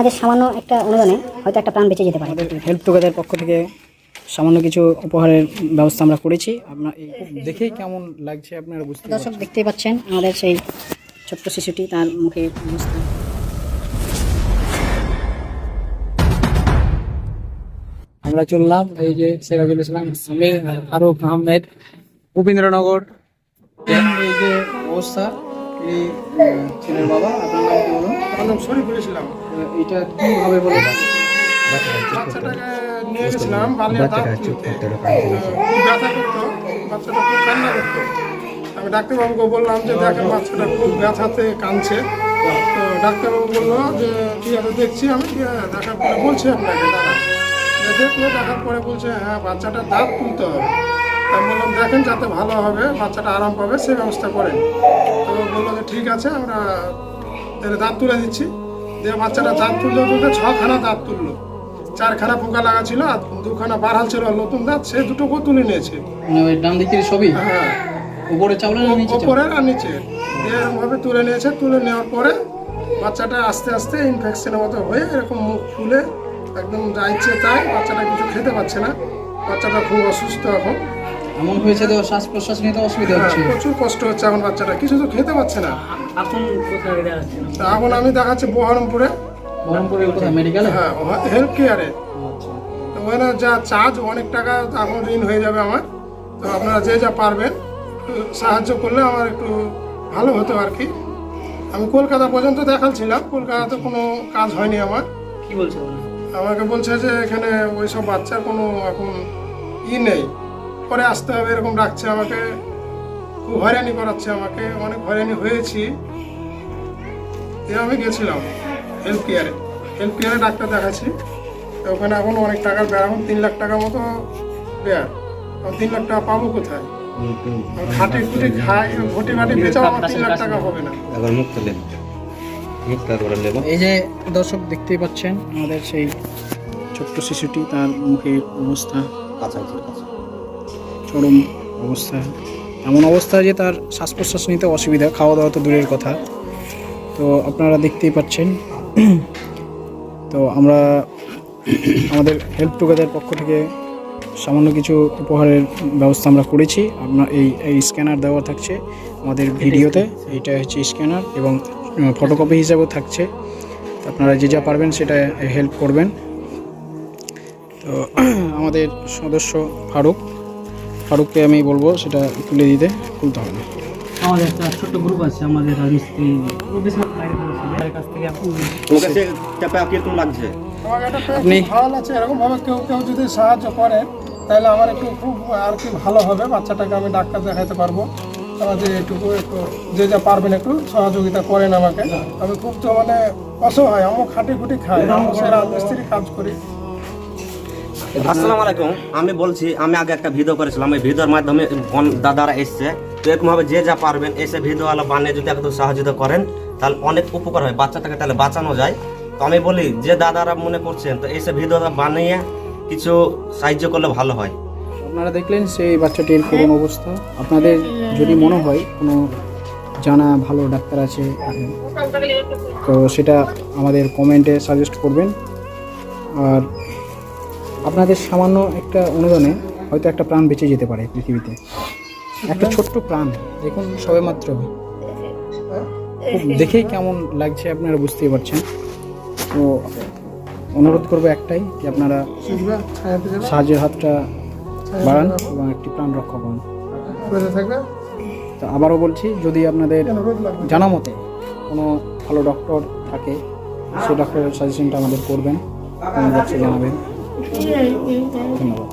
আমাদের সামান্য একটা অনুদানে হয়তো একটা প্রাণ বেঁচে যেতে পারে। আমাদের হেল্প টুগেদার পক্ষ থেকে সামান্য কিছু উপহারের ব্যবস্থা আমরা করেছি। আপনার দেখেই কেমন লাগছে আপনারা বুঝতে দর্শক পারছেন। দেখতেই পাচ্ছেন আমাদের সেই ছোট্ট শিশুটি, তার মুখে অবস্থা। আমরা চললাম এই যে সিরাজুল ইসলাম ফারুক আহমেদ উপেন্দ্রনগর। এই যে অবস্থা, এই ছেলের বাবা। আপনার নাম কি বলুন? আমার নাম শরীফুল ইসলাম। এটা কিভাবে বলুন? বাচ্চাটাকে নিয়ে গেছিলাম বালিয়া দাঁত তুলতে। ব্যথা করতো, বাচ্চাটা খুব কান্না করতো। আমি ডাক্তারবাবুকে বললাম যে দেখেন বাচ্চাটা খুব ব্যথাতে কাঁদছে। তো ডাক্তারবাবু বললো যে ঠিক আছে দেখছি আমি, দেখার পরে বলছি আপনাকে দাঁড়া। দেখলো, দেখার পরে বলছে হ্যাঁ বাচ্চাটার দাঁত তুলতে হবে। আমি বললাম দেখেন যাতে ভালো হবে, বাচ্চাটা আরাম পাবে সেই ব্যবস্থা করেন। তো বললো যে ঠিক আছে আমরা তাহলে দাঁত তুলে দিচ্ছি। দিয়ে বাচ্চাটা দাঁত তুলতে তুলতে 6খানা দাঁত তুললো। 4খানা পোকা লাগা ছিল আর 2খানা বারহাল ছিল নতুন দাঁত, সে দুটোকেও তুলে নিয়েছে। ওই ডান দিকের ছবি হ্যাঁ, উপরে চাউলের নিচে ওপরে আর নিচে দিয়ে এরকমভাবে তুলে নিয়েছে। তুলে নেওয়ার পরে বাচ্চাটা আস্তে আস্তে ইনফেকশনের মতো হয়ে এরকম মুখ ফুলে একদম যা ইচ্ছে তাই, বাচ্চাটা কিছু খেতে পারছে না। বাচ্চাটা খুব অসুস্থ এখন। এমন হয়েছে যে শ্বাস প্রশ্বাস নিতে অসুবিধা হচ্ছে। প্রচুর কষ্ট হচ্ছে এখন, বাচ্চাটা কিছু তো খেতে পারছে না। এখন কোথায় দেখাচ্ছেন? তা এখন আমি দেখাচ্ছি বহরমপুরে। বহরমপুরে কোথায়? মেডিকেলে? হ্যাঁ, হেলথ কেয়ারে। তো ওখানে যা চার্জ অনেক টাকা এখন ঋণ হয়ে যাবে আমার। তো আপনারা যে যা পারবেন সাহায্য করলে আমার একটু ভালো হতো আর কি। আমি কলকাতা পর্যন্ত দেখাচ্ছিলাম, কলকাতাতে কোনো কাজ হয়নি আমার। কি বলছে? আমাকে বলছে যে এখানে ওইসব বাচ্চার কোনো এখন নেই, পরে আসতে হবে এরকম ডাকছে আমাকে। খুব হয়রানি করাচ্ছে আমাকে, অনেক হয়রানি হয়েছি। আমি গেছিলাম হেলথ কেয়ারে ডাক্তার দেখাচ্ছি। তো ওখানে এখন অনেক টাকার ব্যয়, এখন 3 লাখ টাকা মতো ব্যয়। 3 লাখ টাকা পাবো কোথায়? খাটি খুটি খাই, ঘটি মাটি বেচাও আমার 3 লাখ টাকা হবে না। এই যে দর্শক দেখতেই পাচ্ছেন আমাদের সেই ছোট্ট শিশুটি, তার মুখের অবস্থা চরম অবস্থা। এমন অবস্থা যে তার শ্বাস প্রশ্বাস নিতে অসুবিধা, খাওয়া দাওয়া তো দূরের কথা। তো আপনারা দেখতেই পাচ্ছেন। তো আমরা আমাদের হেল্প টুগেদার পক্ষ থেকে সামান্য কিছু উপহারের ব্যবস্থা আমরা করেছি। আপনার এই স্ক্যানার দেওয়া থাকছে আমাদের ভিডিওতে। এইটা হচ্ছে স্ক্যানার এবং ফটোকপি হিসাবেও থাকছে। আপনারা যে যা পারবেন সেটা হেল্প করবেন। তো আমাদের সদস্য ফারুককে আমি বলবো সেটা তুলে দিতে, খুলতে হবে না। আমাদের একটা ছোট্ট গ্রুপ আছে, আমাদের রাজমিস্ত্রি কাছ থেকে আমার এটা পেয়ে খুব ভালো লাগছে। এরকম ভাবে কেউ যদি সাহায্য করে তাহলে আমার একটু খুব আর কি ভালো হবে। বাচ্চাটাকে আমি ডাক্তার দেখাতে পারবো। আমাদের একটু যে যা পারবেন একটু সহযোগিতা করেন আমাকে। আমি খুব তো মানে অসহায়, আমার খাটি খুটি খাই, সে রাজমিস্ত্রি কাজ করি। আসসালামু আলাইকুম। আমি বলছি, আমি আগে একটা ভিডিও করেছিলাম, এই ভিডিওর মাধ্যমে দাদারা এসছে। তো এরকমভাবে যে যা পারবেন এসে ভিডিওওয়ালা বানিয়ে যদি একটু সাহায্য করেন তাহলে অনেক উপকার হয়, বাচ্চাটাকে তাহলে বাঁচানো যায়। তো আমি বলি যে দাদারা মনে করছেন তো এসে ভিডিওটা বানিয়ে কিছু সাহায্য করলে ভালো হয়। আপনারা দেখলেন সেই বাচ্চাটির করুণ অবস্থা। আপনাদের যদি মনে হয় কোনো জানা ভালো ডাক্তার আছে তো সেটা আমাদের কমেন্টে সাজেস্ট করবেন। আর আপনাদের সামান্য একটা অনুদানে হয়তো একটা প্রাণ বেঁচে যেতে পারে পৃথিবীতে। একটা ছোট্ট প্রাণ, দেখুন সবে মাত্র। খুব দেখেই কেমন লাগছে আপনারা বুঝতেই পারছেন। তো অনুরোধ করবো একটাই, যে আপনারা সাহায্যের হাতটা বাড়ান এবং একটি প্রাণ রক্ষা করুন। তো আবারও বলছি, যদি আপনাদের জানা মতে কোনো ভালো ডক্টর থাকে সেই ডক্টরের সাজেশনটা আমাদের করবেন, কমেন্ট বক্সে জানাবেন। ধন্যবাদ।